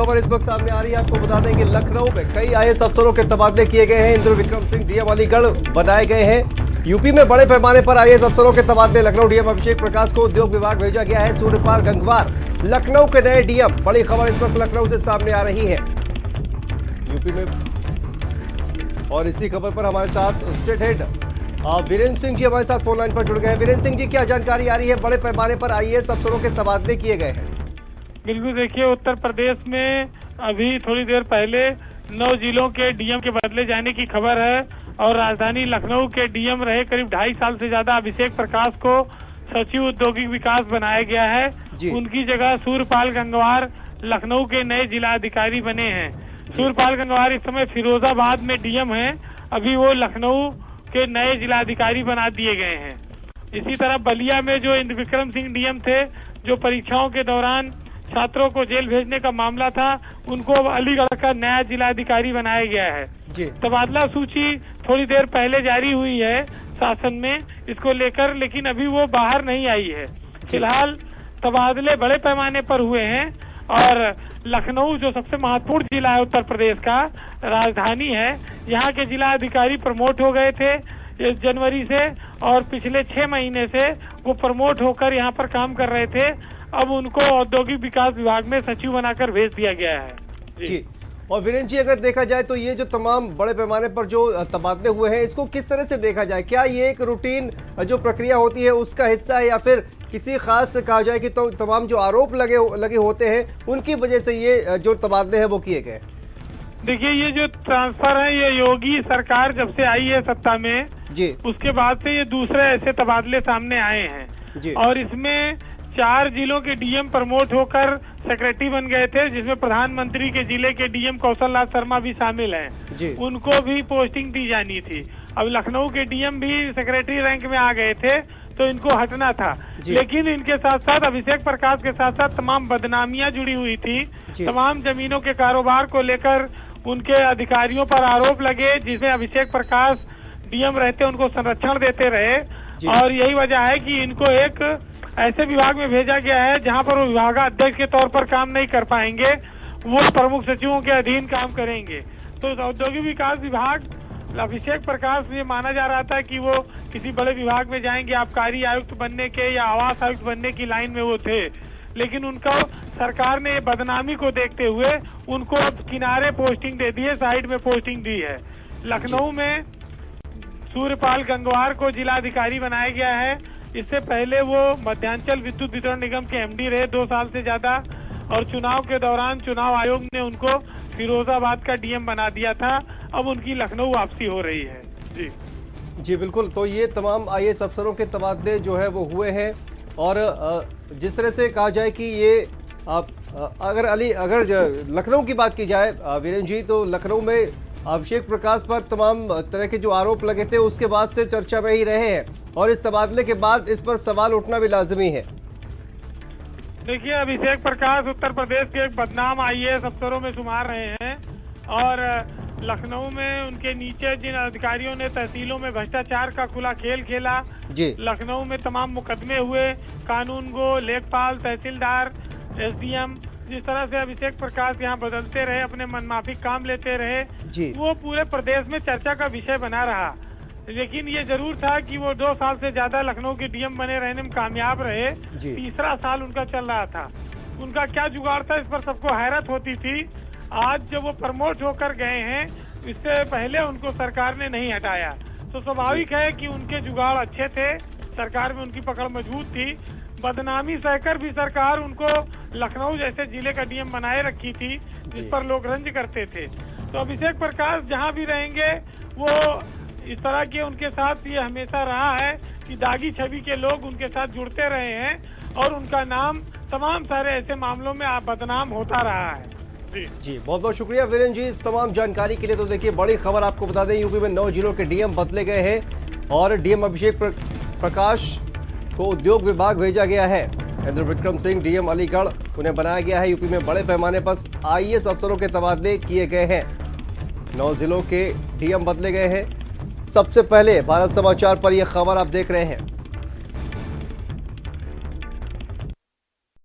खबर इस वक्त सामने आ रही है। आपको बता दें कि लखनऊ में कई आईएएस अफसरों के तबादले किए गए हैं। इंद्र विक्रम सिंह डीएम अलीगढ़ बनाए गए हैं। यूपी में बड़े पैमाने पर आईएएस अफसरों के तबादले। लखनऊ डीएम अभिषेक प्रकाश को उद्योग विभाग भेजा गया है। सूर्यपाल गंगवार लखनऊ के नए डीएम। बड़ी खबर इस वक्त लखनऊ से सामने आ रही है यूपी में। और इसी खबर पर हमारे साथ स्टेट हेड वीरेंद्र सिंह जी हमारे साथ फोन लाइन पर जुड़ गए हैं। वीरेंद्र सिंह जी, क्या जानकारी आ रही है? बड़े पैमाने पर आईएएस अफसरों के तबादले किए गए हैं। बिल्कुल, देखिए उत्तर प्रदेश में अभी थोड़ी देर पहले 9 जिलों के डीएम के बदले जाने की खबर है और राजधानी लखनऊ के डीएम रहे करीब 2.5 साल से ज्यादा अभिषेक प्रकाश को सचिव औद्योगिक विकास बनाया गया है। उनकी जगह सूर्यपाल गंगवार लखनऊ के नए जिलाधिकारी बने हैं। सूर्यपाल गंगवार इस समय फिरोजाबाद में डीएम हैं। अभी वो लखनऊ के नए जिलाधिकारी बना दिए गए हैं। इसी तरह बलिया में जो इंद्र विक्रम सिंह डीएम थे, जो परीक्षाओं के दौरान छात्रों को जेल भेजने का मामला था, उनको अब अलीगढ़ का नया जिलाधिकारी बनाया गया है। तबादला सूची थोड़ी देर पहले जारी हुई है शासन में इसको लेकर, लेकिन अभी वो बाहर नहीं आई है। फिलहाल तबादले बड़े पैमाने पर हुए हैं और लखनऊ जो सबसे महत्वपूर्ण जिला है उत्तर प्रदेश का, राजधानी है, यहाँ के जिला अधिकारी प्रमोट हो गए थे इस जनवरी से और पिछले 6 महीने से वो प्रमोट होकर यहाँ पर काम कर रहे थे। अब उनको औद्योगिक विकास विभाग में सचिव बनाकर भेज दिया गया है। जी। और वीरेंद्र जी, अगर देखा जाए तो ये जो तमाम बड़े पैमाने पर जो तबादले हुए हैं, इसको किस तरह से देखा जाए? क्या ये एक रूटीन जो प्रक्रिया होती है उसका हिस्सा है या फिर किसी खास कहा जाए कि तो तमाम जो आरोप लगे होते हैं उनकी वजह से ये जो तबादले हैं वो किए गए? देखिए, ये जो ट्रांसफर है ये योगी सरकार जब से आई है सत्ता में जी, उसके बाद से ये दूसरे ऐसे तबादले सामने आए हैं जी। और इसमें 4 जिलों के डीएम प्रमोट होकर सेक्रेटरी बन गए थे, जिसमें प्रधानमंत्री के जिले के डीएम कौशल राज शर्मा भी शामिल हैं। उनको भी पोस्टिंग दी जानी थी। अब लखनऊ के डीएम भी सेक्रेटरी रैंक में आ गए थे तो इनको हटना था, लेकिन इनके साथ साथ अभिषेक प्रकाश के साथ साथ तमाम बदनामियां जुड़ी हुई थी। तमाम जमीनों के कारोबार को लेकर उनके अधिकारियों पर आरोप लगे, जिसमें अभिषेक प्रकाश डीएम रहते उनको संरक्षण देते रहे और यही वजह है कि इनको एक ऐसे विभाग में भेजा गया है जहां पर वो विभागाध्यक्ष के तौर पर काम नहीं कर पाएंगे, वो प्रमुख सचिवों के अधीन काम करेंगे। तो औद्योगिक विकास विभाग अभिषेक प्रकाश ये माना जा रहा था कि वो किसी बड़े विभाग में जाएंगे, आबकारी आयुक्त बनने के या आवास आयुक्त बनने की लाइन में वो थे, लेकिन उनको सरकार ने बदनामी को देखते हुए उनको अब किनारे पोस्टिंग दे दी है, साइड में पोस्टिंग दी है। लखनऊ में सूर्यपाल गंगवार को जिलाधिकारी बनाया गया है। इससे पहले वो मध्यांचल विद्युत वितरण निगम के एमडी रहे 2 साल से ज्यादा और चुनाव के दौरान चुनाव आयोग ने उनको फिरोजाबाद का डीएम बना दिया था। अब उनकी लखनऊ वापसी हो रही है। जी बिल्कुल। तो ये तमाम आईएएस अफसरों के तबादले जो है वो हुए हैं और जिस तरह से कहा जाए कि ये अगर लखनऊ की बात की जाए वीरेंद्र जी, तो लखनऊ में अभिषेक प्रकाश पर तमाम तरह के जो आरोप लगे थे उसके बाद से चर्चा में ही रहे हैं और इस तबादले के बाद इस पर सवाल उठना भी लाजमी है। देखिए, अभिषेक प्रकाश उत्तर प्रदेश के एक बदनाम आईएएस अफसरों में शुमार रहे हैं और लखनऊ में उनके नीचे जिन अधिकारियों ने तहसीलों में भ्रष्टाचार का खुला खेल खेला, लखनऊ में तमाम मुकदमे हुए, कानून गो, लेखपाल, तहसीलदार, एसडीएम, जिस तरह से अभिषेक प्रकाश यहाँ बदलते रहे, अपने मनमाफिक काम लेते रहे, वो पूरे प्रदेश में चर्चा का विषय बना रहा। लेकिन ये जरूर था कि वो 2 साल से ज्यादा लखनऊ के डीएम बने रहने में कामयाब रहे। तीसरा साल उनका चल रहा था। उनका क्या जुगाड़ था इस पर सबको हैरत होती थी। आज जब वो प्रमोट होकर गए हैं, इससे पहले उनको सरकार ने नहीं हटाया, तो स्वाभाविक है कि उनके जुगाड़ अच्छे थे, सरकार में उनकी पकड़ मजबूत थी। बदनामी सहकर भी सरकार उनको लखनऊ जैसे जिले का डीएम बनाए रखी थी, जिस पर लोग रंज करते थे। तो अभिषेक प्रकाश जहां भी रहेंगे वो इस तरह के उनके साथ ये हमेशा रहा है कि दागी छवि के लोग उनके साथ जुड़ते रहे हैं और उनका नाम तमाम सारे ऐसे मामलों में बदनाम होता रहा है। जी बहुत बहुत शुक्रिया वीरेंद्र जी इस तमाम जानकारी के लिए। तो देखिए, बड़ी खबर आपको बता दें, यूपी में 9 जिलों के डीएम बदले गए हैं और डीएम अभिषेक प्रकाश को उद्योग विभाग भेजा गया है। इंद्र विक्रम सिंह डीएम अलीगढ़ उन्हें बनाया गया है। यूपी में बड़े पैमाने पर आईएएस अफसरों के तबादले किए गए हैं। 9 जिलों के डीएम बदले गए हैं। सबसे पहले भारत समाचार पर यह खबर आप देख रहे हैं।